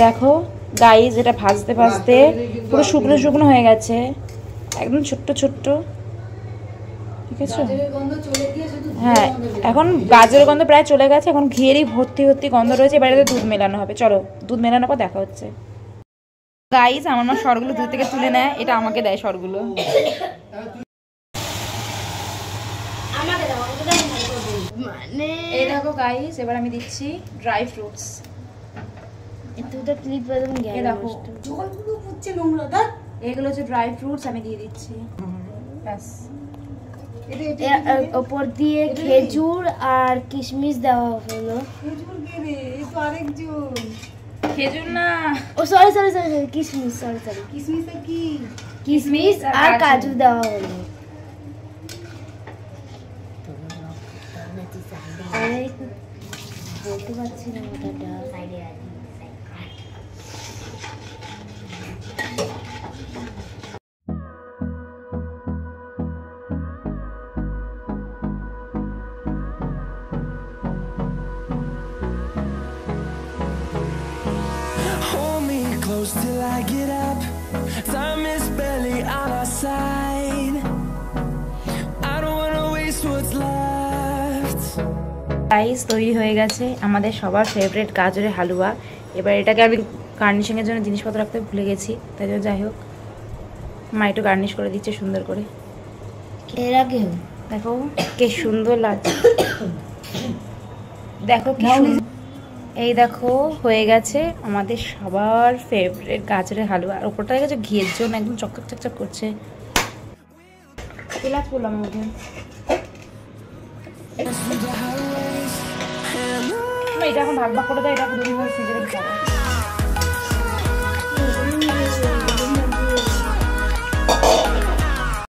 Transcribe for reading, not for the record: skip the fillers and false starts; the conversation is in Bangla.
দেখো গাইস, এটা ভাজতে ভাজতে পুরো শুকনো শুকনো হয়ে গেছে, একদম ছোট্ট ছোট্ট। ঠিক আছে, হ্যাঁ এখন গাজরের গন্ধ প্রায় চলে গেছে, এখন ঘিয়েরই ভর্তি ভর্তি গন্ধ রয়েছে। এবারে দুধ মেলানো হবে, চলো দুধ মেলানোর পর দেখা হচ্ছে। গাইস আমার মা সরগুলো দুধ থেকে তুলে নেয়, এটা আমাকে দেয় সরগুলো। এই দেখো গাইস, এবার আমি দিচ্ছি ড্রাই ফ্রুটস। এগুলো হচ্ছে ড্রাই ফ্রুটস, আমি দিয়ে দিচ্ছি। ব্যাস, ওপর দিয়ে খেজুর আর কিশমিশ দেওয়া হলো। খেজুর না, ও সরি সরি সরি কিশমিশ, সরি সরি কিশমিশ আর কাজু দেওয়া হলো। বলতে পারছি না ওটা সাইডে আছে। Till I get up, time is barely on our side. I don't wanna waste what's left. Guys তৈরি হয়ে গেছে আমাদের সবার ফেভারিট গাজরের হালুয়া। এবার এটাকে আমি গার্নিশিং এর জন্য জিনিসপত্র রাখতে ভুলে গেছি, তাই জন্য যাই হোক মা একটু গার্নিশ করে দিচ্ছে সুন্দর করে। এর আগে দেখো কি সুন্দর লাগছে, দেখো কি সুন্দর। এই দেখো হয়ে গেছে আমাদের সবার ফেভারিট গাজরের হালুয়া, আর ওপরটা গেছে ঘিয়ের জন্য একদম চকচক চকচক করছে। তেলাচ বললাম মধ্যে এটা এখন ভাগ ভাগ করে দেয়, এটা দুদিন ফ্রিজে রেখে খাবো।